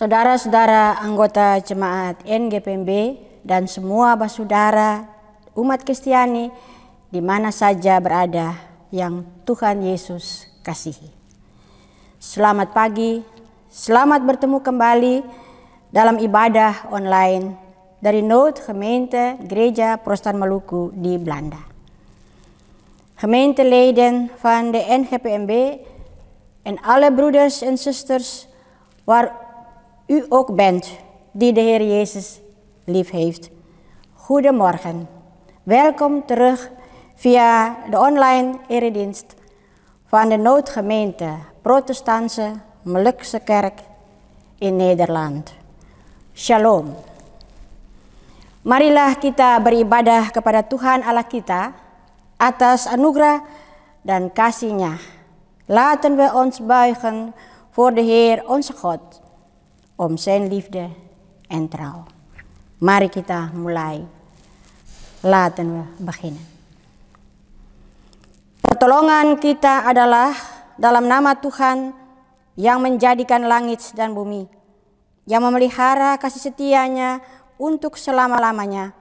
Saudara-saudara anggota jemaat NGPMB dan semua saudara umat Kristiani di mana saja berada yang Tuhan Yesus kasihi. Selamat pagi, selamat bertemu kembali dalam ibadah online dari Nood Gemeente Gereja Protestant Maluku di Belanda. Gemeenteleden van de NGPMB en alle broeders en zusters waar u ook bent die de Heer Jezus lief heeft. Goedemorgen. Welkom terug via de online eredienst van de Noodgemeente Protestantse Molukse Kerk in Nederland. Shalom. Marilah kita beribadah kepada Tuhan Allah kita atas anugerah dan kasih-Nya. Laten we ons buigen voor de Heer onze God om zijn liefde en trouw. Mari kita mulai. Laten we beginnen. Pertolongan kita adalah dalam nama Tuhan yang menjadikan langit dan bumi, yang memelihara kasih setia-Nya untuk selama-lamanya,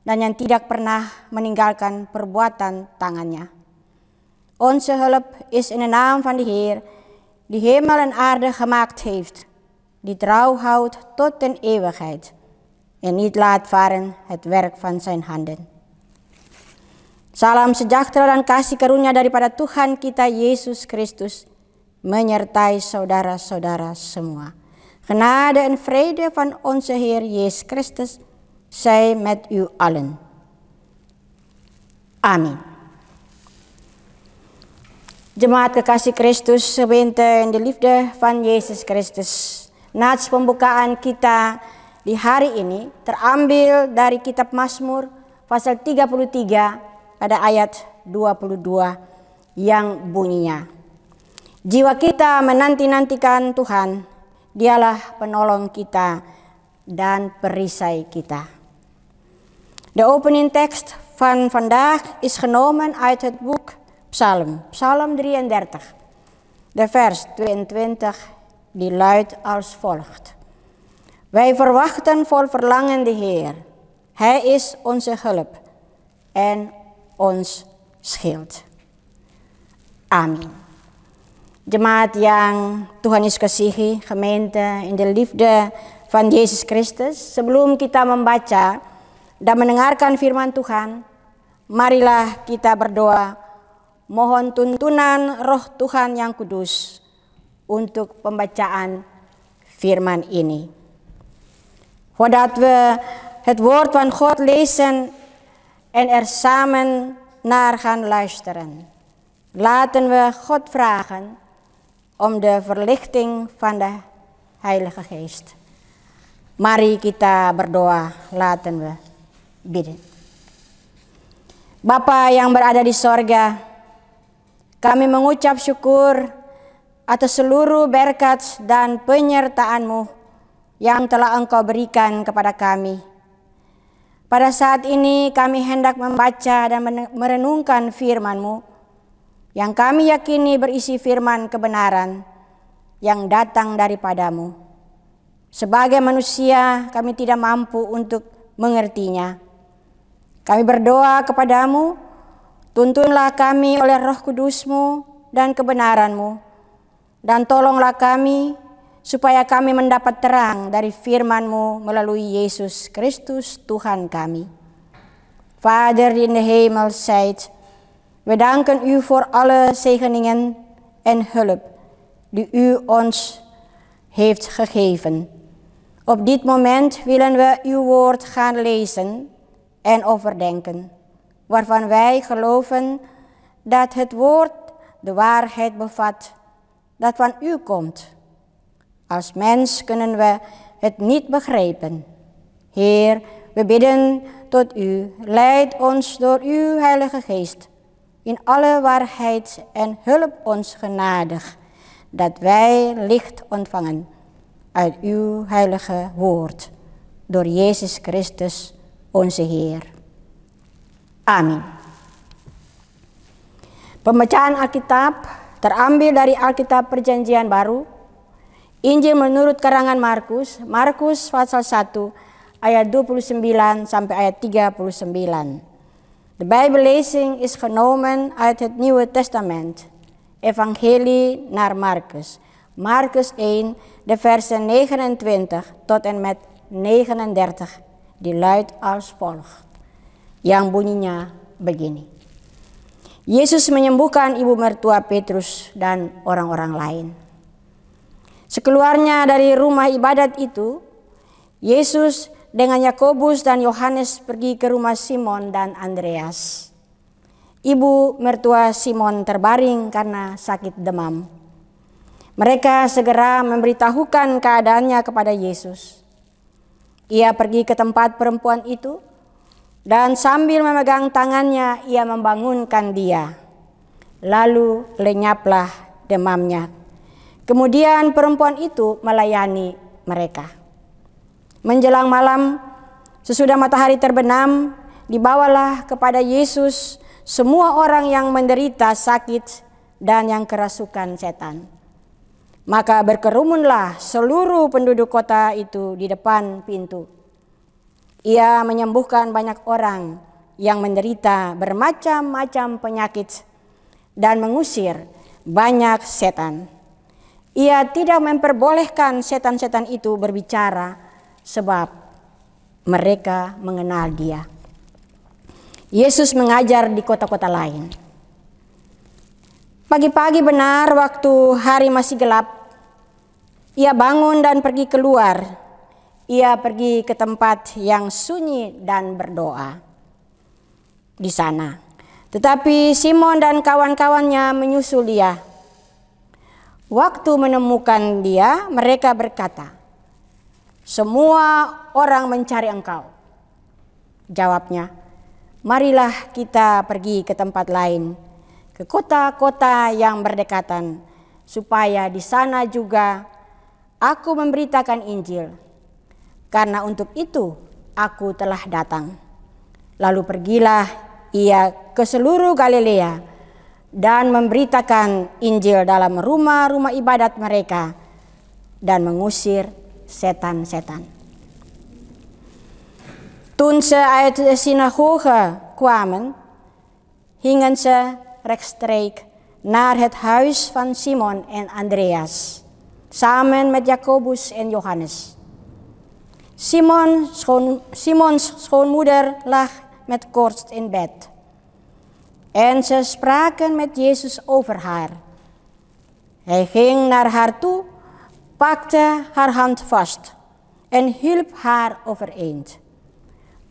dan yang tidak pernah meninggalkan perbuatan tangan-Nya. Onze hulp is in de naam van de Heer, die hemel en aarde gemaakt heeft, die trouw houdt tot in eeuwigheid en niet laat varen het werk van zijn handen. Salam sejahtera dan kasih karunia daripada Tuhan kita Yesus Kristus menyertai saudara-saudara semua. Genade en vrede van onze Heer Jezus Christus zij met u allen. Amin. Jemaat kekasih Kristus, gemeente in de liefde van Yesus Christus. Nats pembukaan kita di hari ini terambil dari kitab Mazmur pasal 33 pada ayat 22 yang bunyinya, jiwa kita menanti-nantikan Tuhan, Dialah penolong kita dan perisai kita. De opening tekst van vandaag is genomen uit het boek Psalm 33, de vers 22. Die luidt als volgt. Wij verwachten vol verlangen de Heer. Hij is onze hulp en ons schild. Amin. Jemaat yang Tuhan Yesus kasihi, gemeente in de liefde van Yesus Kristus. Sebelum kita membaca dan mendengarkan firman Tuhan, marilah kita berdoa, mohon tuntunan Roh Tuhan yang kudus untuk pembacaan firman ini. Voordat we het woord van God lezen en er samen naar gaan luisteren, laten we God vragen om de verlichting van de Heilige Geest. Mari kita berdoa, laten we bidden. Bapa yang berada di sorga, kami mengucap syukur atas seluruh berkat dan penyertaan-Mu yang telah Engkau berikan kepada kami. Pada saat ini kami hendak membaca dan merenungkan firman-Mu yang kami yakini berisi firman kebenaran yang datang daripada-Mu. Sebagai manusia kami tidak mampu untuk mengertinya. Kami berdoa kepada-Mu, tuntunlah kami oleh Roh Kudus-Mu dan kebenaran-Mu, dan tolonglah kami supaya kami mendapat terang dari firman-Mu melalui Yesus Kristus Tuhan kami. Vader in de hemel zijt, we danken u voor alle zegeningen en hulp die u ons heeft gegeven. Op dit moment willen we uw woord gaan lezen en overdenken, waarvan wij geloven dat het woord de waarheid bevat dat van u komt. Als mens kunnen we het niet begrijpen. Heer, we bidden tot u, leid ons door uw Heilige Geest in alle waarheid en hulp ons genadig, dat wij licht ontvangen uit uw heilige woord, door Jezus Christus onze Heer. Amin. Pembacaan Alkitab terambil dari Alkitab Perjanjian Baru, Injil menurut karangan Markus, Markus pasal 1 ayat 29 sampai ayat 39. De Bijbellezing is genomen uit het Nieuwe Testament, Evangelie naar Markus. Markus 1, de versen 29 tot en met 39, die luidt als volgt. Yang bunyinya begini. Yesus menyembuhkan ibu mertua Petrus dan orang-orang lain. Sekeluarnya dari rumah ibadat itu, Yesus dengan Yakobus dan Yohanes pergi ke rumah Simon dan Andreas. Ibu mertua Simon terbaring karena sakit demam. Mereka segera memberitahukan keadaannya kepada Yesus. Ia pergi ke tempat perempuan itu dan sambil memegang tangannya ia membangunkan dia. Lalu lenyaplah demamnya. Kemudian perempuan itu melayani mereka. Menjelang malam, sesudah matahari terbenam, dibawalah kepada Yesus semua orang yang menderita sakit dan yang kerasukan setan. Maka berkerumunlah seluruh penduduk kota itu di depan pintu. Ia menyembuhkan banyak orang yang menderita bermacam-macam penyakit dan mengusir banyak setan. Ia tidak memperbolehkan setan-setan itu berbicara sebab mereka mengenal dia. Yesus mengajar di kota-kota lain. Pagi-pagi benar waktu hari masih gelap, ia bangun dan pergi keluar. Ia pergi ke tempat yang sunyi dan berdoa di sana. Tetapi Simon dan kawan-kawannya menyusul dia. Waktu menemukan dia, mereka berkata, "Semua orang mencari engkau." Jawabnya, "Marilah kita pergi ke tempat lain, ke kota-kota yang berdekatan, supaya di sana juga aku memberitakan Injil. Karena untuk itu aku telah datang." Lalu pergilah ia ke seluruh Galilea dan memberitakan Injil dalam rumah-rumah ibadat mereka dan mengusir setan-setan. Toen ze uit de synagoge kwamen, gingen ze rechtstreeks naar het huis van Simon en Andreas, samen met Jacobus en Johannes. Simons schoonmoeder lag met koorts in bed. En ze spraken met Jezus over haar. Hij ging naar haar toe, pakte haar hand vast en hielp haar overeind.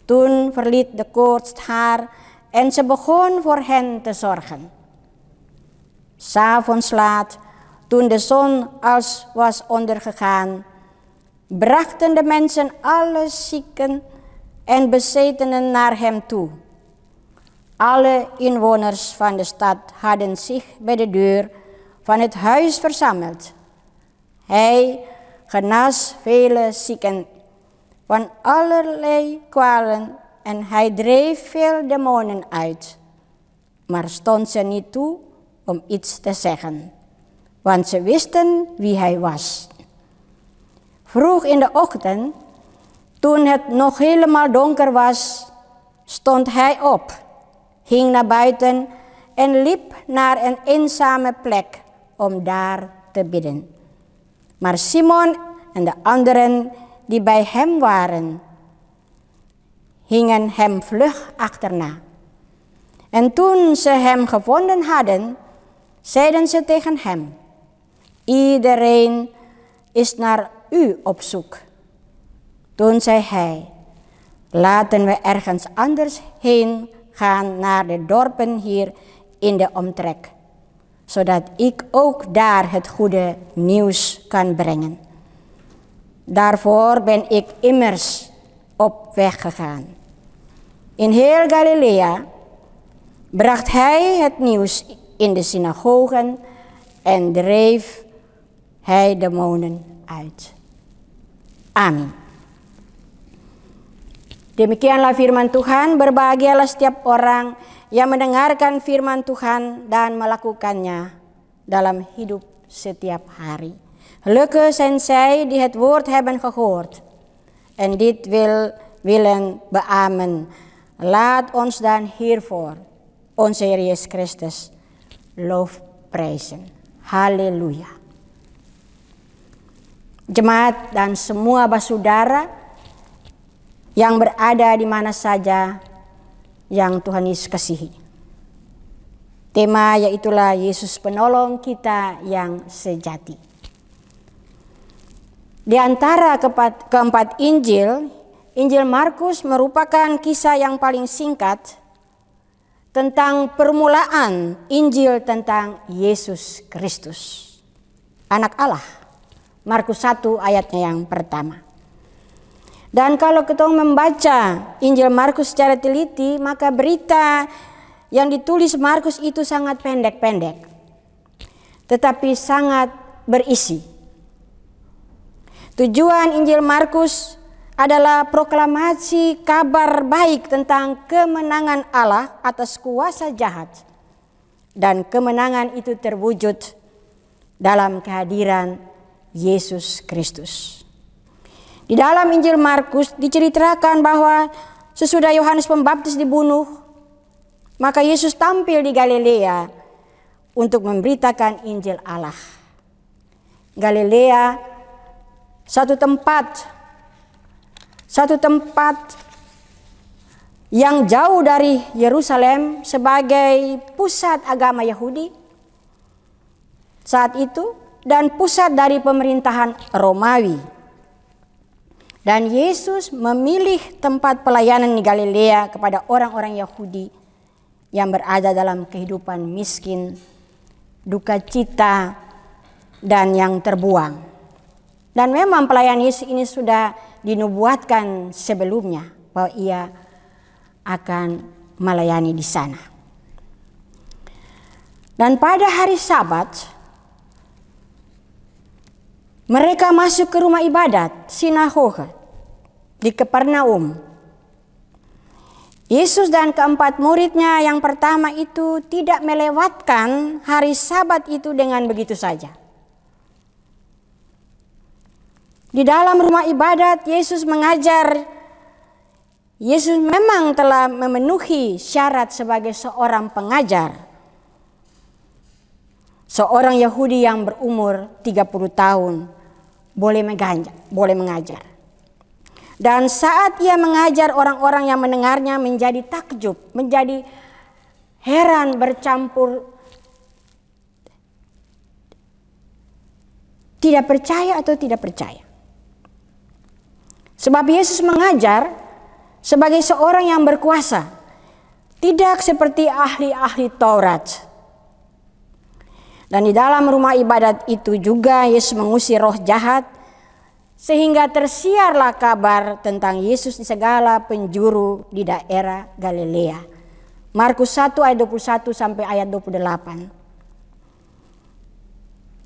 Toen verliet de koorts haar en ze begon voor hen te zorgen. 'S Avonds laat, toen de zon als was ondergegaan, brachten de mensen alle zieken en bezetenen naar hem toe. Alle inwoners van de stad hadden zich bij de deur van het huis verzameld. Hij genas vele zieken van allerlei kwalen en hij dreef veel demonen uit. Maar stond ze niet toe om iets te zeggen, want ze wisten wie hij was. Vroeg in de ochtend, toen het nog helemaal donker was, stond hij op, ging naar buiten en liep naar een eenzame plek om daar te bidden. Maar Simon en de anderen die bij hem waren, gingen hem vlug achterna. En toen ze hem gevonden hadden, zeiden ze tegen hem: iedereen is naar u op zoek. Toen zei hij: laten we ergens anders heen gaan naar de dorpen hier in de omtrek, zodat ik ook daar het goede nieuws kan brengen. Daarvoor ben ik immers op weg gegaan. In heel Galilea bracht hij het nieuws in de synagogen en dreef hij demonen uit. Amin. Demikianlah firman Tuhan. Berbahagialah setiap orang yang mendengarkan firman Tuhan dan melakukannya dalam hidup setiap hari. Gelukkig zijn zij die het woord hebben gehoord en dit willen beamen. Laat ons dan hiervoor onze Heer Yesus Christus lof prijzen. Haleluya. Jemaat dan semua basudara yang berada di mana saja yang Tuhan Yesus kasihi. Tema yaitulah Yesus penolong kita yang sejati. Di antara keempat Injil, Injil Markus merupakan kisah yang paling singkat tentang permulaan Injil tentang Yesus Kristus, Anak Allah. Markus 1 ayatnya yang pertama. Dan kalau kita membaca Injil Markus secara teliti, maka berita yang ditulis Markus itu sangat pendek-pendek, tetapi sangat berisi. Tujuan Injil Markus adalah proklamasi kabar baik tentang kemenangan Allah atas kuasa jahat. Dan kemenangan itu terwujud dalam kehadiran Yesus Kristus. Di dalam Injil Markus diceritakan bahwa sesudah Yohanes Pembaptis dibunuh, maka Yesus tampil di Galilea untuk memberitakan Injil Allah. Galilea satu tempat yang jauh dari Yerusalem sebagai pusat agama Yahudi saat itu dan pusat dari pemerintahan Romawi. Dan Yesus memilih tempat pelayanan di Galilea kepada orang-orang Yahudi yang berada dalam kehidupan miskin, duka cita, dan yang terbuang. Dan memang pelayan Yesus ini sudah dinubuatkan sebelumnya bahwa ia akan melayani di sana. Dan pada hari Sabat, mereka masuk ke rumah ibadat, sinagoga, di Kapernaum. Yesus dan keempat muridnya yang pertama itu tidak melewatkan hari Sabat itu dengan begitu saja. Di dalam rumah ibadat Yesus mengajar. Yesus memang telah memenuhi syarat sebagai seorang pengajar. Seorang Yahudi yang berumur 30 tahun boleh mengajar. Dan saat ia mengajar, orang-orang yang mendengarnya menjadi takjub, menjadi heran, bercampur tidak percaya atau tidak percaya. Sebab Yesus mengajar sebagai seorang yang berkuasa, tidak seperti ahli-ahli Taurat. Dan di dalam rumah ibadat itu juga Yesus mengusir roh jahat, sehingga tersiarlah kabar tentang Yesus di segala penjuru di daerah Galilea. Markus 1 ayat 21 sampai ayat 28.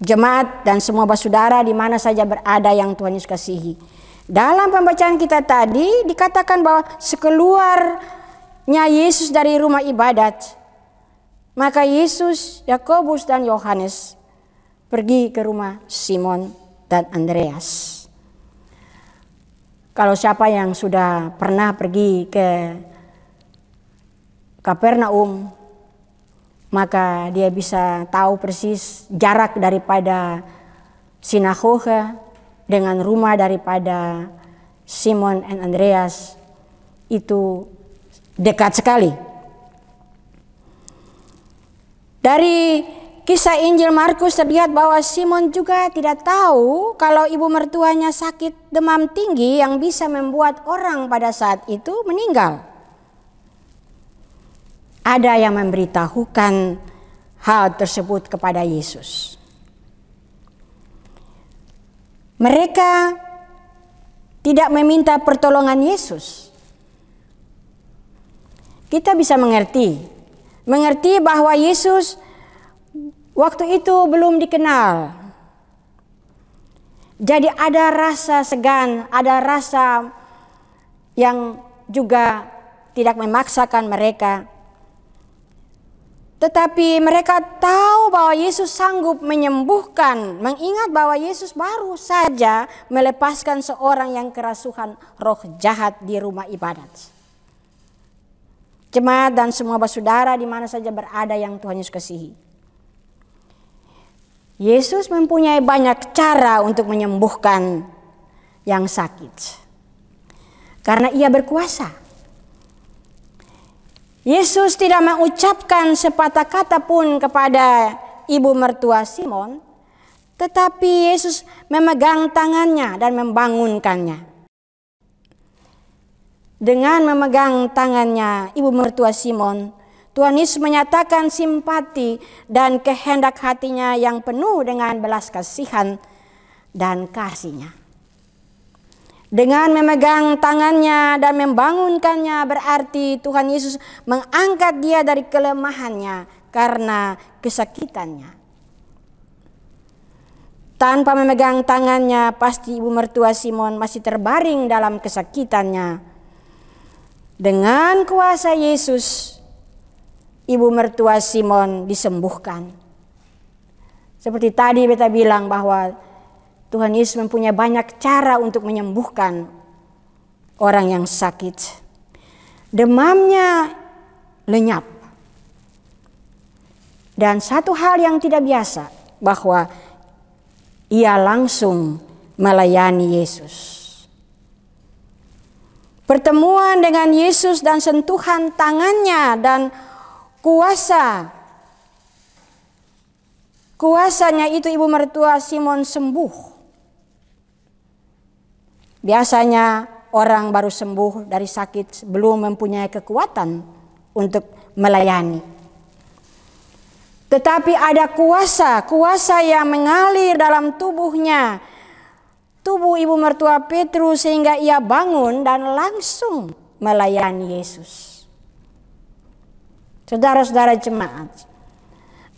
Jemaat dan semua saudara di mana saja berada yang Tuhan Yesus kasihi. Dalam pembacaan kita tadi dikatakan bahwa sekeluarnya Yesus dari rumah ibadat, maka Yesus, Yakobus dan Yohanes pergi ke rumah Simon dan Andreas. Kalau siapa yang sudah pernah pergi ke Kapernaum, maka dia bisa tahu persis jarak daripada sinagoga dengan rumah daripada Simon dan Andreas itu dekat sekali. Dari kisah Injil Markus terlihat bahwa Simon juga tidak tahu kalau ibu mertuanya sakit demam tinggi yang bisa membuat orang pada saat itu meninggal. Ada yang memberitahukan hal tersebut kepada Yesus. Mereka tidak meminta pertolongan Yesus. Kita bisa mengerti bahwa Yesus waktu itu belum dikenal. Jadi ada rasa segan, ada rasa yang juga tidak memaksakan mereka. Tetapi mereka tahu bahwa Yesus sanggup menyembuhkan, mengingat bahwa Yesus baru saja melepaskan seorang yang kerasukan roh jahat di rumah ibadat. Jemaat dan semua saudara di mana saja berada yang Tuhan Yesus kasihi. Yesus mempunyai banyak cara untuk menyembuhkan yang sakit. Karena Ia berkuasa. Yesus tidak mengucapkan sepatah kata pun kepada ibu mertua Simon, tetapi Yesus memegang tangannya dan membangunkannya. Dengan memegang tangannya ibu mertua Simon, Tuhan Yesus menyatakan simpati dan kehendak hatinya yang penuh dengan belas kasihan dan kasih-Nya. Dengan memegang tangannya dan membangunkannya berarti Tuhan Yesus mengangkat dia dari kelemahannya karena kesakitannya. Tanpa memegang tangannya pasti ibu mertua Simon masih terbaring dalam kesakitannya. Dengan kuasa Yesus, ibu mertua Simon disembuhkan. Seperti tadi beta bilang bahwa Tuhan Yesus mempunyai banyak cara untuk menyembuhkan orang yang sakit. Demamnya lenyap. Dan satu hal yang tidak biasa, bahwa ia langsung melayani Yesus. Pertemuan dengan Yesus dan sentuhan tangannya dan kuasanya itu ibu mertua Simon sembuh. Biasanya orang baru sembuh dari sakit belum mempunyai kekuatan untuk melayani. Tetapi ada kuasa yang mengalir dalam tubuhnya, tubuh ibu mertua Petrus sehingga ia bangun dan langsung melayani Yesus. Saudara-saudara jemaat,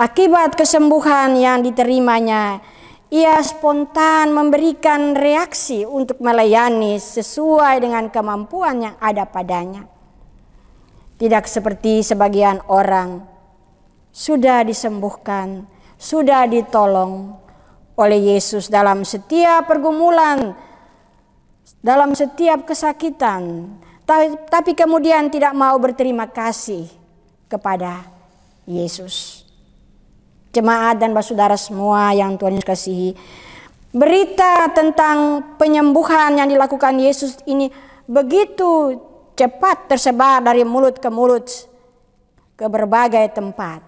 akibat kesembuhan yang diterimanya, ia spontan memberikan reaksi untuk melayani sesuai dengan kemampuan yang ada padanya. Tidak seperti sebagian orang, sudah disembuhkan, sudah ditolong oleh Yesus dalam setiap pergumulan, dalam setiap kesakitan, tapi kemudian tidak mau berterima kasih kepada Yesus. Jemaat dan saudara semua yang Tuhan Yesus kasihi, berita tentang penyembuhan yang dilakukan Yesus ini begitu cepat tersebar dari mulut ke mulut ke berbagai tempat.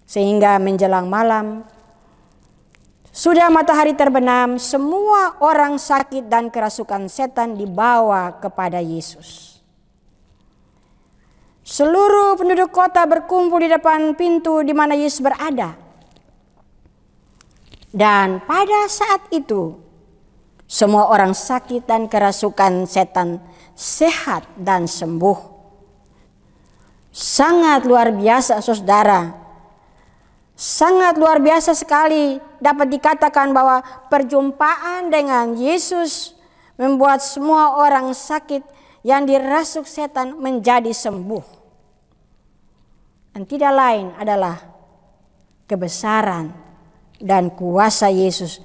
Sehingga menjelang malam, sudah matahari terbenam, semua orang sakit dan kerasukan setan dibawa kepada Yesus. Seluruh penduduk kota berkumpul di depan pintu di mana Yesus berada. Dan pada saat itu, semua orang sakit dan kerasukan setan sehat dan sembuh. Sangat luar biasa, saudara. Sangat luar biasa sekali dapat dikatakan bahwa perjumpaan dengan Yesus membuat semua orang sakit yang dirasuk setan menjadi sembuh. Dan tidak lain adalah kebesaran dan kuasa Yesus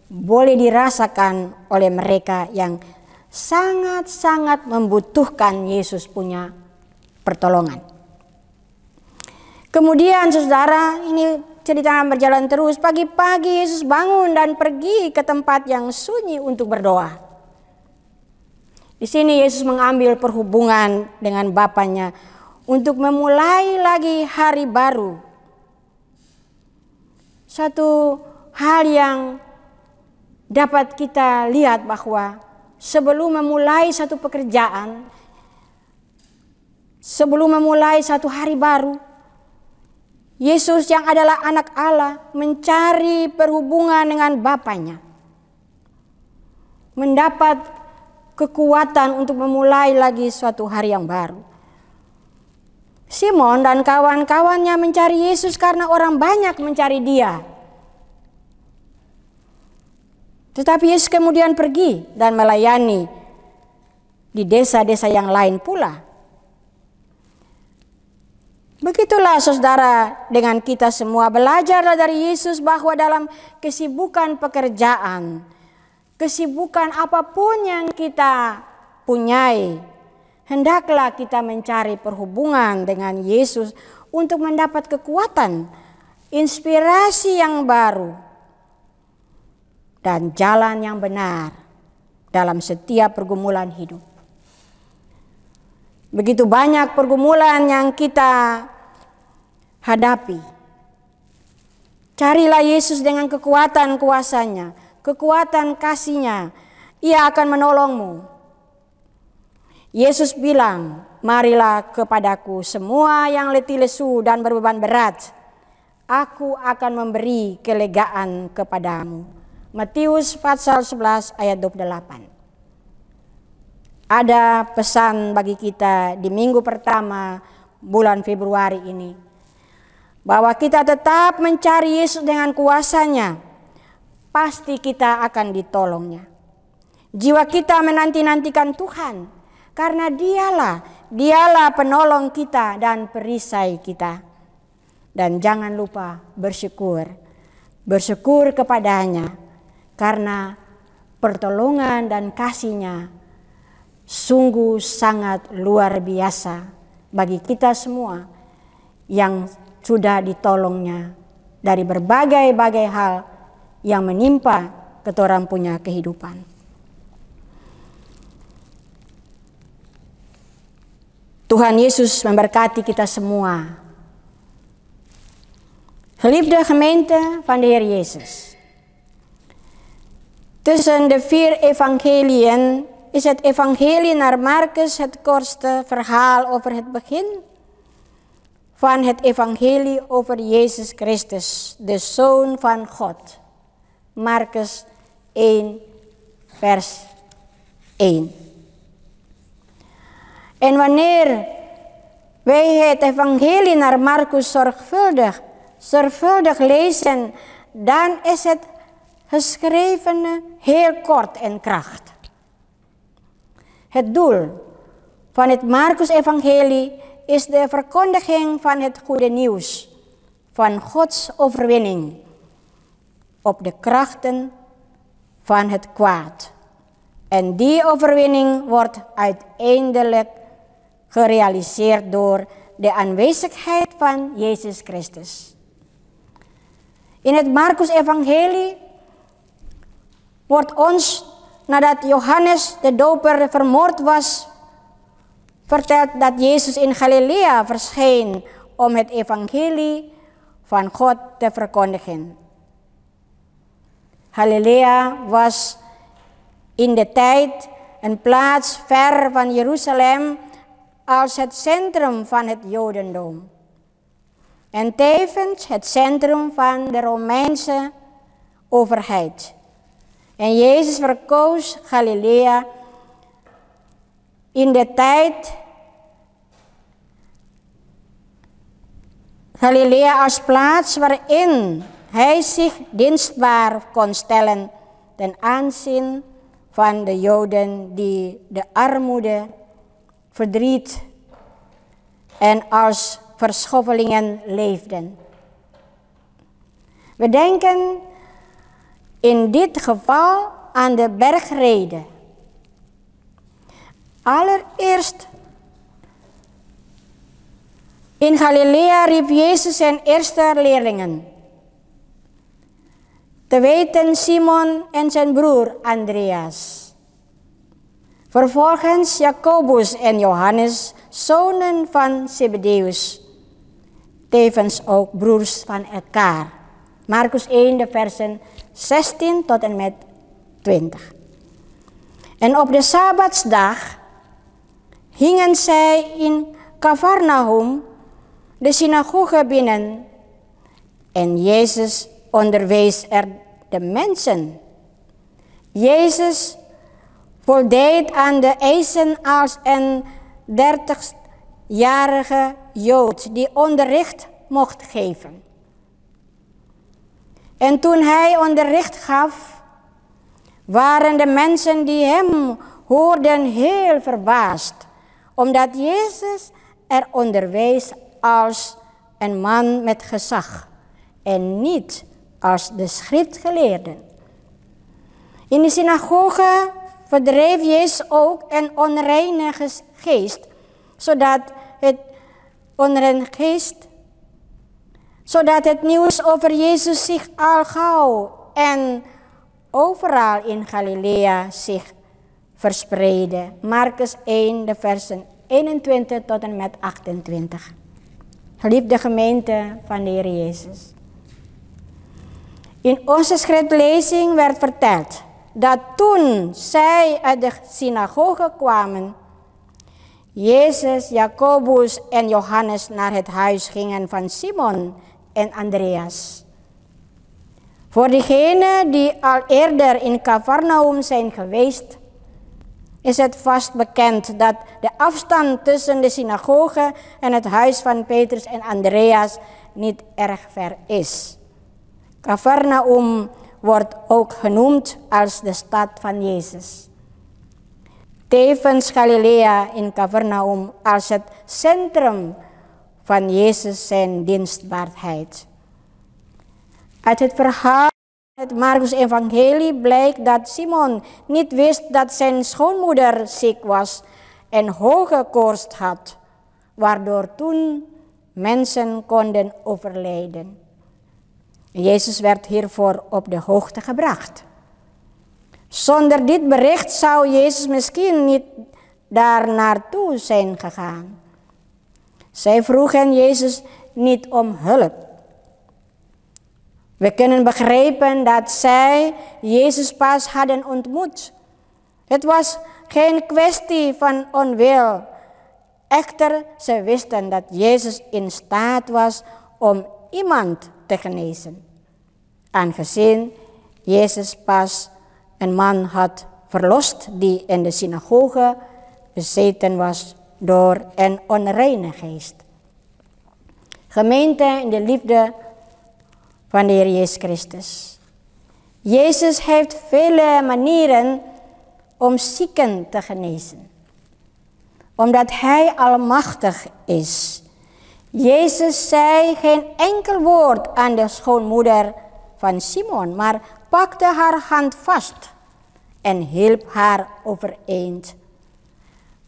boleh dirasakan oleh mereka yang sangat-sangat membutuhkan Yesus punya pertolongan. Kemudian saudara, ini cerita berjalan terus. Pagi-pagi Yesus bangun dan pergi ke tempat yang sunyi untuk berdoa. Di sini Yesus mengambil perhubungan dengan Bapanya untuk memulai lagi hari baru. Satu hal yang dapat kita lihat bahwa sebelum memulai satu pekerjaan, sebelum memulai satu hari baru, Yesus yang adalah anak Allah mencari perhubungan dengan Bapanya, mendapat kekuatan untuk memulai lagi suatu hari yang baru. Simon dan kawan-kawannya mencari Yesus karena orang banyak mencari dia. Tetapi Yesus kemudian pergi dan melayani di desa-desa yang lain pula. Begitulah saudara dengan kita semua, belajarlah dari Yesus bahwa dalam kesibukan pekerjaan, kesibukan apapun yang kita punyai, hendaklah kita mencari perhubungan dengan Yesus untuk mendapat kekuatan, inspirasi yang baru, dan jalan yang benar dalam setiap pergumulan hidup. Begitu banyak pergumulan yang kita hadapi. Carilah Yesus dengan kekuatan kuasanya, kekuatan kasih-Nya. Ia akan menolongmu. Yesus bilang, marilah kepadaku semua yang letih lesu dan berbeban berat. Aku akan memberi kelegaan kepadamu. Matius pasal 11 ayat 28. Ada pesan bagi kita di minggu pertama bulan Februari ini, bahwa kita tetap mencari Yesus dengan kuasa-Nya, pasti kita akan ditolongnya. Jiwa kita menanti-nantikan Tuhan, karena dialah penolong kita dan perisai kita. Dan jangan lupa bersyukur kepada-Nya, karena pertolongan dan kasih-Nya sungguh sangat luar biasa bagi kita semua yang sudah ditolongnya dari berbagai-bagai hal yang menimpa ketorang punya kehidupan. Tuhan Yesus memberkati kita semua. Geliefde gemeente van de Heer Jezus. Tussen de 4 evangeliën is het evangelie naar Marcus het kortste verhaal over het begin van het evangelie over Jezus Christus, de Zoon van God. Marcus 1 vers 1. En wanneer wij het evangelie naar Marcus zorgvuldig lezen, dan is het geschrevene heel kort en krachtig. Het doel van het Marcus-evangelie is de verkondiging van het goede nieuws van Gods overwinning op de krachten van het kwaad. En die overwinning wordt uiteindelijk gerealiseerd door de aanwezigheid van Jezus Christus. In het Marcus-evangelie wordt ons, nadat Johannes de Doper vermoord was, vertelt dat Jezus in Galilea verscheen om het evangelie van God te verkondigen. Galilea was in de tijd een plaats ver van Jeruzalem als het centrum van het Jodendom. En tevens het centrum van de Romeinse overheid. En Jezus verkoos Galilea in de tijd Galilea als plaats waarin hij zich dienstbaar kon stellen ten aanzien van de Joden die de armoede, verdriet en als verschoffelingen leefden. We denken in dit geval aan de bergrede. Allereerst in Galilea riep Jezus zijn eerste leerlingen. te weten Simon en zijn broer Andreas. Vervolgens Jacobus en Johannes, zonen van Zebedeus, tevens ook broers van elkaar. Markus 1, de versen 16 tot en met 20. En op de Sabbatsdag gingen zij in Cafarnaum de synagoge binnen en Jezus onderwees er de mensen. Jezus voldeed aan de eisen als een 30-jarige Jood die onderricht mocht geven. En toen hij onderricht gaf, waren de mensen die hem hoorden heel verbaasd, omdat Jezus er onderwees als een man met gezag en niet als de schriftgeleerden. In de synagoge verdreef Jezus ook een onreine geest, zodat het nieuws over Jezus zich al gauw en overal in Galilea zich verspreidde. Markus 1, de versen 21 tot en met 28. Geliefde gemeente van de Heer Jezus. In onze schriftlezing werd verteld dat toen zij uit de synagoge kwamen, Jezus, Jacobus en Johannes naar het huis gingen van Simon en Andreas. Voor diegenen die al eerder in Cafarnaum zijn geweest, is het vast bekend dat de afstand tussen de synagoge en het huis van Petrus en Andreas niet erg ver is. Cafarnaum wordt ook genoemd als de stad van Jezus. Tevens Galilea in Cafarnaum als het centrum van Jezus zijn dienstbaarheid. Uit het verhaal in het Markus-evangelie blijkt dat Simon niet wist dat zijn schoonmoeder ziek was en hoge koorts had, waardoor toen mensen konden overlijden. Jezus werd hiervoor op de hoogte gebracht. Zonder dit bericht zou Jezus misschien niet daar naartoe zijn gegaan. Zij vroegen Jezus niet om hulp. We kunnen begrijpen dat zij Jezus pas hadden ontmoet. Het was geen kwestie van onwil. Echter, ze wisten dat Jezus in staat was om iemand te genezen. Aangezien Jezus pas een man had verlost die in de synagoge bezeten was door een onreine geest. Gemeente in de liefde van de Heer Jezus Christus. Jezus heeft vele manieren om zieken te genezen, omdat Hij almachtig is. Jezus zei geen enkel woord aan de schoonmoeder van Simon, maar pakte haar hand vast en hielp haar overeind.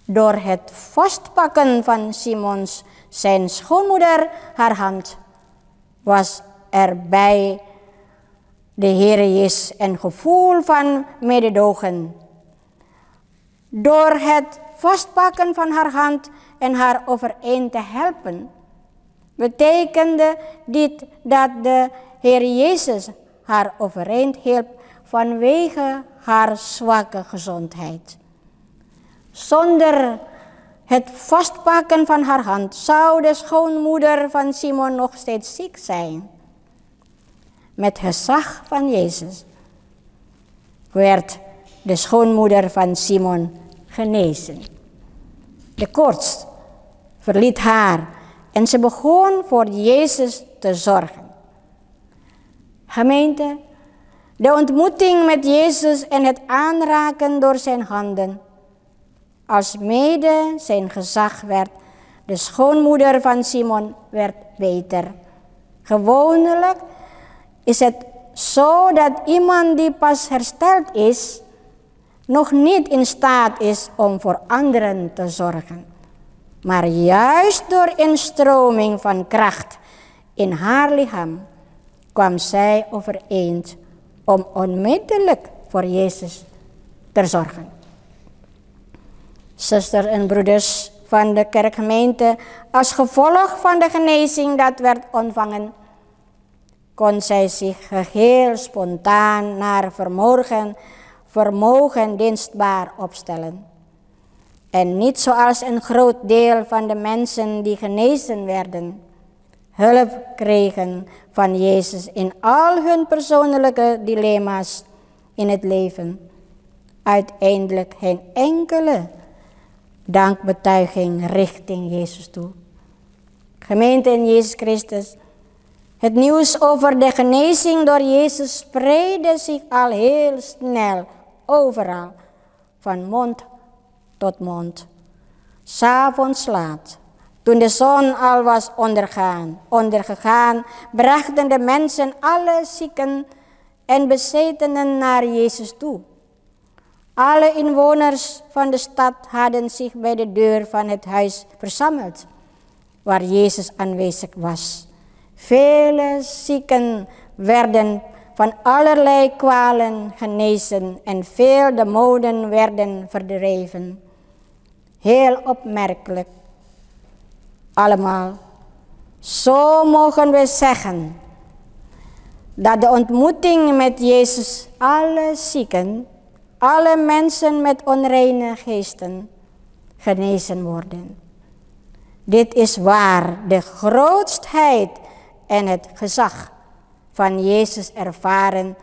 Door het vastpakken van Simons, zijn schoonmoeder, haar hand, was er bij de Heer Jezus een gevoel van mededogen. Door het vastpakken van haar hand en haar overeind te helpen, betekende dit dat de Heer Jezus haar overeind hielp vanwege haar zwakke gezondheid. Zonder het vastpakken van haar hand zou de schoonmoeder van Simon nog steeds ziek zijn. Met gezag van Jezus werd de schoonmoeder van Simon genezen. De koorts verliet haar en ze begon voor Jezus te zorgen. Gemeente, de ontmoeting met Jezus en het aanraken door zijn handen, alsmede zijn gezag werd, de schoonmoeder van Simon werd beter. Gewoonlijk is het zo dat iemand die pas hersteld is, nog niet in staat is om voor anderen te zorgen. Maar juist door instroming van kracht in haar lichaam kwam zij overeind om onmiddellijk voor Jezus te zorgen. Zusters en broeders van de kerkgemeente, als gevolg van de genezing dat werd ontvangen, kon zij zich geheel spontaan naar vermogen dienstbaar opstellen. En niet zoals een groot deel van de mensen die genezen werden, hulp kregen van Jezus in al hun persoonlijke dilemma's in het leven. Uiteindelijk geen enkele dankbetuiging richting Jezus toe. Gemeente in Jezus Christus, het nieuws over de genezing door Jezus spreidde zich al heel snel overal, van mond tot mond. 'S Avonds laat, toen de zon al was ondergegaan, brachten de mensen alle zieken en bezetenen naar Jezus toe. Alle inwoners van de stad hadden zich bij de deur van het huis verzameld, waar Jezus aanwezig was. Vele zieken werden van allerlei kwalen genezen en veel demonen werden verdreven. Heel opmerkelijk. Allemaal. Zo mogen we zeggen dat de ontmoeting met Jezus alle zieken, alle mensen met onreine geesten genezen worden. Dit is waar de grootheid en het gezag van Jezus ervaren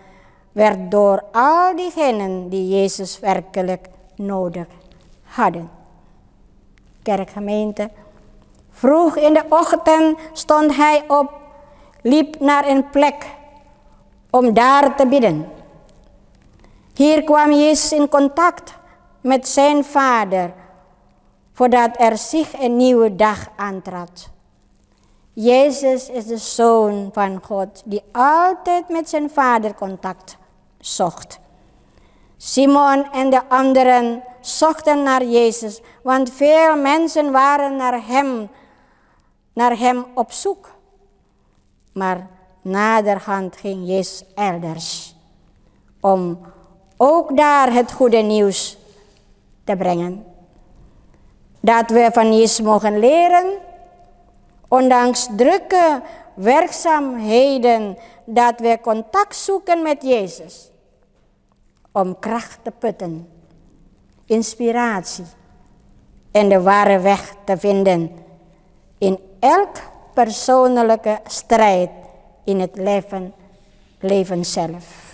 werd door al diegenen die Jezus werkelijk nodig hadden. Kerkgemeente, vroeg in de ochtend stond hij op, liep naar een plek om daar te bidden. Hier kwam Jezus in contact met zijn Vader, voordat er zich een nieuwe dag aantrad. Jezus is de Zoon van God, die altijd met zijn Vader contact zocht. Simon en de anderen zochten naar Jezus, want veel mensen waren naar hem op zoek. Maar naderhand ging Jezus elders, om ook daar het goede nieuws te brengen. Dat we van Jezus mogen leren, ondanks drukke werkzaamheden, dat we contact zoeken met Jezus. Om kracht te putten, inspiratie en de ware weg te vinden in elk persoonlijke strijd in het leven zelf.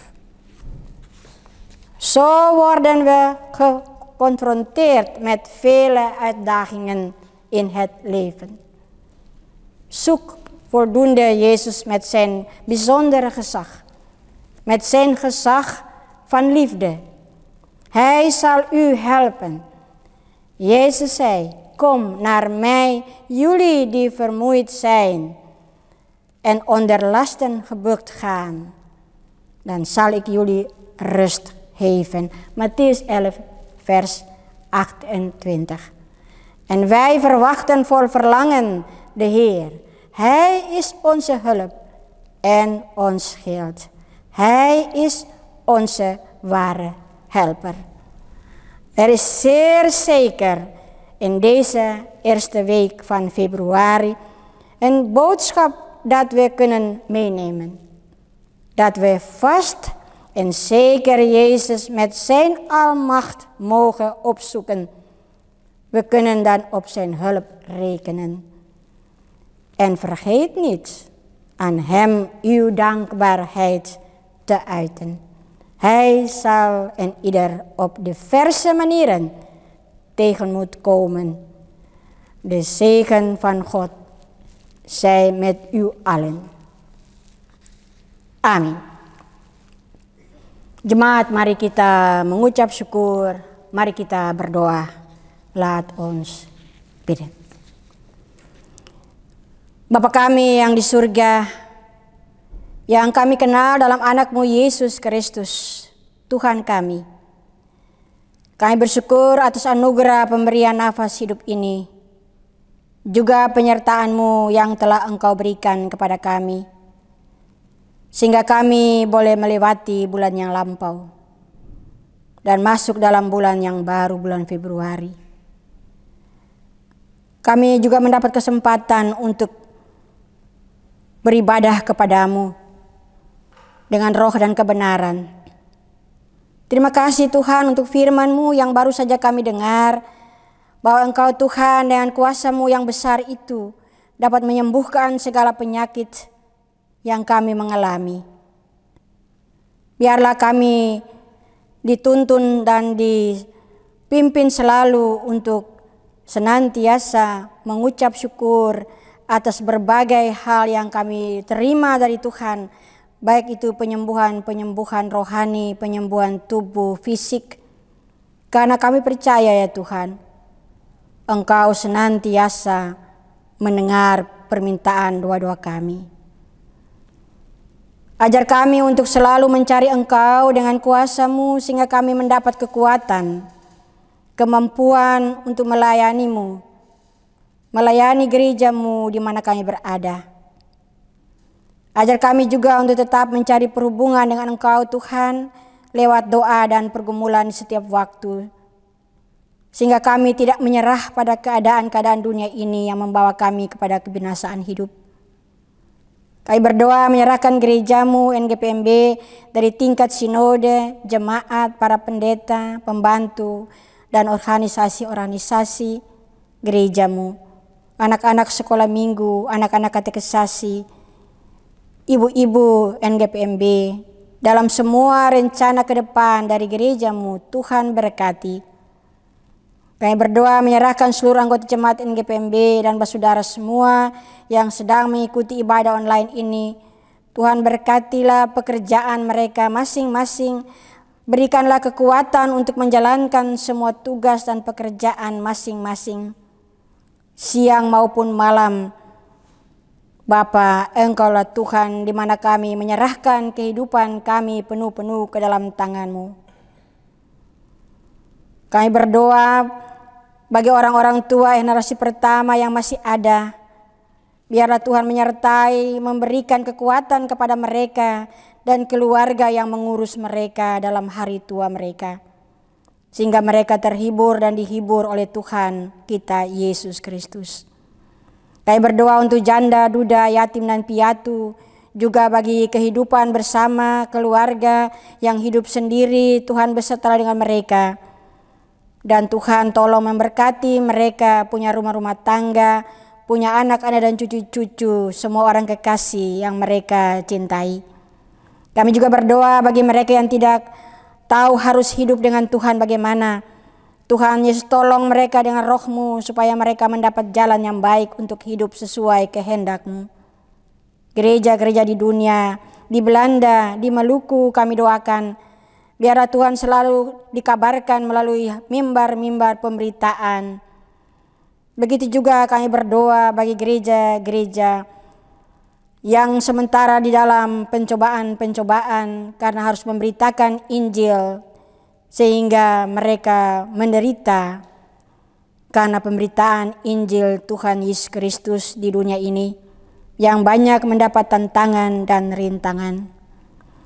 Zo worden we geconfronteerd met vele uitdagingen in het leven. Zoek voldoende Jezus met zijn bijzondere gezag, met zijn gezag van liefde. Hij zal u helpen. Jezus zei, kom naar mij, jullie die vermoeid zijn en onder lasten gebukt gaan. Dan zal ik jullie rust geven. Mattheüs 11, vers 28. En wij verwachten vol verlangen de Heer. Hij is onze hulp en ons schild. Hij is onze ware helper. Er is zeer zeker in deze eerste week van februari een boodschap dat we kunnen meenemen. Dat we vast en zeker Jezus met zijn almacht mogen opzoeken. We kunnen dan op zijn hulp rekenen. En vergeet niet aan hem uw dankbaarheid te uiten. Hij zal en ieder op diverse manieren tegemoet komen. De zegen van God zij met u allen. Amin. Jemaat, mari kita mengucap syukur, mari kita berdoa. Laat ons bidden. Bapa kami yang di surga, yang kami kenal dalam anak-Mu Yesus Kristus, Tuhan kami. Kami bersyukur atas anugerah pemberian nafas hidup ini, juga penyertaan-Mu yang telah Engkau berikan kepada kami. sehingga kami boleh melewati bulan yang lampau dan masuk dalam bulan yang baru, bulan Februari. Kami juga mendapat kesempatan untuk beribadah kepadamu dengan roh dan kebenaran. Terima kasih Tuhan untuk firman-Mu yang baru saja kami dengar, bahwa Engkau Tuhan dengan kuasa-Mu yang besar itu dapat menyembuhkan segala penyakit yang kami mengalami. Biarlah kami dituntun dan dipimpin selalu untuk senantiasa mengucap syukur atas berbagai hal yang kami terima dari Tuhan, baik itu penyembuhan rohani, penyembuhan tubuh, fisik. Karena kami percaya ya Tuhan, Engkau senantiasa mendengar permintaan doa-doa kami. Ajar kami untuk selalu mencari Engkau dengan kuasa-Mu sehingga kami mendapat kekuatan, kemampuan untuk melayani-Mu, melayani gereja-Mu di mana kami berada. Ajar kami juga untuk tetap mencari perhubungan dengan Engkau Tuhan lewat doa dan pergumulan di setiap waktu, sehingga kami tidak menyerah pada keadaan-keadaan dunia ini yang membawa kami kepada kebinasaan hidup. Kami berdoa menyerahkan gereja-Mu NGPMB dari tingkat sinode, jemaat, para pendeta, pembantu, dan organisasi-organisasi gereja-Mu, anak-anak sekolah minggu, anak-anak katekisasi, ibu-ibu NGPMB, dalam semua rencana ke depan dari gereja-Mu. Tuhan berkati. Kami berdoa menyerahkan seluruh anggota jemaat NGPMB dan saudara semua yang sedang mengikuti ibadah online ini. Tuhan berkatilah pekerjaan mereka masing-masing. Berikanlah kekuatan untuk menjalankan semua tugas dan pekerjaan masing-masing, siang maupun malam. Bapa, Engkaulah Tuhan di mana kami menyerahkan kehidupan kami penuh-penuh ke dalam tangan-Mu. Kami berdoa bagi orang-orang tua generasi pertama yang masih ada. Biarlah Tuhan menyertai, memberikan kekuatan kepada mereka dan keluarga yang mengurus mereka dalam hari tua mereka, sehingga mereka terhibur dan dihibur oleh Tuhan kita Yesus Kristus. Kami berdoa untuk janda, duda, yatim dan piatu, juga bagi kehidupan bersama keluarga yang hidup sendiri. Tuhan beserta dengan mereka, dan Tuhan tolong memberkati mereka punya rumah-rumah tangga, punya anak-anak dan cucu-cucu, semua orang kekasih yang mereka cintai. Kami juga berdoa bagi mereka yang tidak tahu harus hidup dengan Tuhan bagaimana. Tuhan Yesus tolong mereka dengan roh-Mu supaya mereka mendapat jalan yang baik untuk hidup sesuai kehendak-Mu. Gereja-gereja di dunia, di Belanda, di Maluku kami doakan, biarlah Tuhan selalu dikabarkan melalui mimbar-mimbar pemberitaan. Begitu juga kami berdoa bagi gereja-gereja yang sementara di dalam pencobaan-pencobaan karena harus memberitakan Injil, sehingga mereka menderita karena pemberitaan Injil Tuhan Yesus Kristus di dunia ini yang banyak mendapat tantangan dan rintangan.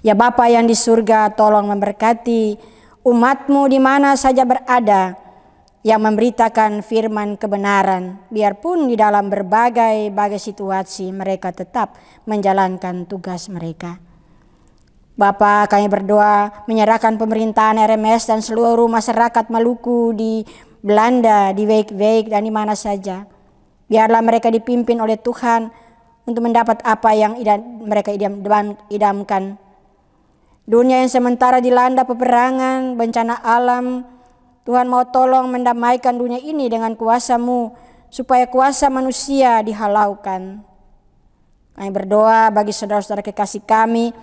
Ya Bapa yang di surga, tolong memberkati umat-Mu di mana saja berada yang memberitakan firman kebenaran, biarpun di dalam berbagai situasi mereka tetap menjalankan tugas mereka. Bapa, kami berdoa menyerahkan pemerintahan RMS dan seluruh masyarakat Maluku di Belanda, di Wijk-Wijk dan di mana saja. Biarlah mereka dipimpin oleh Tuhan untuk mendapat apa yang mereka idamkan. Dunia yang sementara dilanda peperangan, bencana alam, Tuhan mau tolong mendamaikan dunia ini dengan kuasa-Mu, supaya kuasa manusia dihalaukan. Kami berdoa bagi saudara-saudara kekasih kami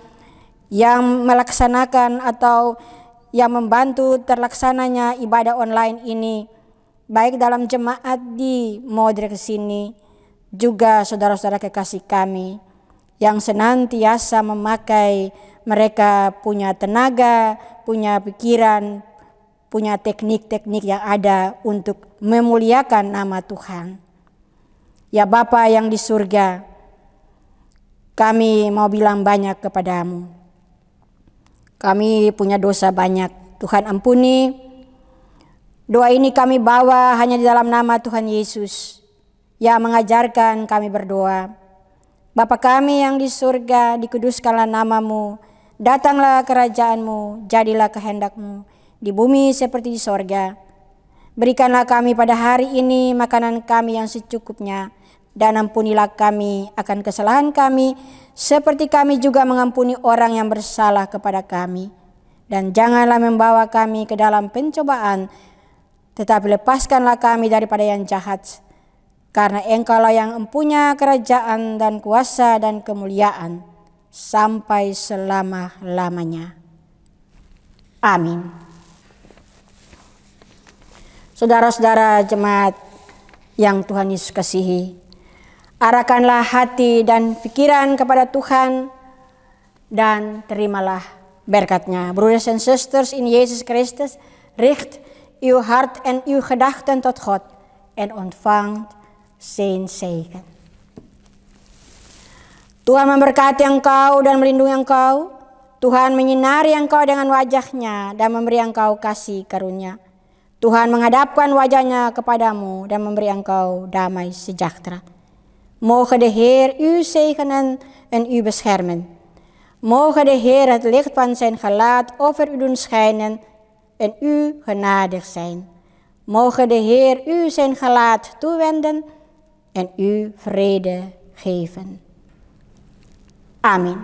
yang melaksanakan atau yang membantu terlaksananya ibadah online ini, baik dalam jemaat di Modrek sini, juga saudara-saudara kekasih kami yang senantiasa memakai, mereka punya tenaga, punya pikiran, punya teknik-teknik yang ada untuk memuliakan nama Tuhan. Ya Bapa yang di surga, kami mau bilang banyak kepadamu. Kami punya dosa banyak. Tuhan ampuni. Doa ini kami bawa hanya di dalam nama Tuhan Yesus yang mengajarkan kami berdoa. Bapa kami yang di surga, dikuduskanlah namamu. Datanglah kerajaanmu, jadilah kehendakmu di bumi seperti di sorga. Berikanlah kami pada hari ini makanan kami yang secukupnya, dan ampunilah kami akan kesalahan kami, seperti kami juga mengampuni orang yang bersalah kepada kami. Dan janganlah membawa kami ke dalam pencobaan, tetapi lepaskanlah kami daripada yang jahat. Karena Engkaulah yang mempunyai kerajaan dan kuasa dan kemuliaan sampai selama-lamanya. Amin. Saudara-saudara jemaat yang Tuhan Yesus kasihi, arahkanlah hati dan pikiran kepada Tuhan dan terimalah berkat-Nya. Broeders en zusters in Jezus Christus, richt uw hart en uw gedachten tot God en ontvangt zijn zegen. Tuhan memberkati engkau dan melindungi engkau. Tuhan menyinari engkau dengan wajah-Nya dan memberi engkau kasih karunia. Tuhan menghadapkan wajah-Nya kepadamu dan memberi engkau damai sejahtera. Mogen de Heer u zegenen en u beschermen. Mogen de Heer het licht van zijn gelaat over u doen schijnen en u genadig zijn. Mogen de Heer u zijn gelaat toewenden en u vrede geven. Amin.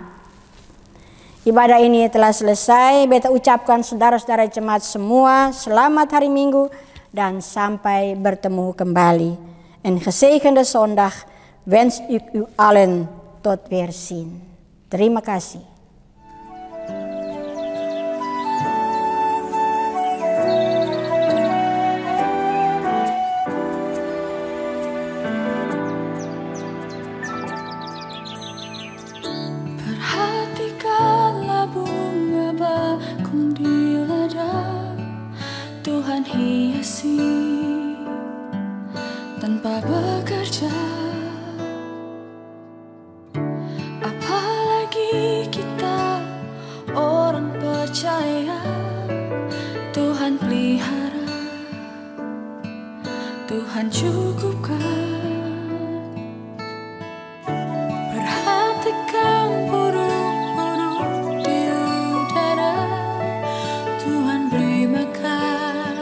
Ibadah ini telah selesai. Beta ucapkan saudara-saudara jemaat semua selamat hari Minggu dan sampai bertemu kembali. Een gezegende zondag wens ik u allen tot weerzien. Terima kasih. Tuhan hiasi tanpa bekerja, apalagi kita orang percaya. Tuhan pelihara, Tuhan cukupkan. Perhatikan burung-burung di udara, Tuhan beri makan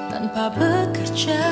tanpa bekerja.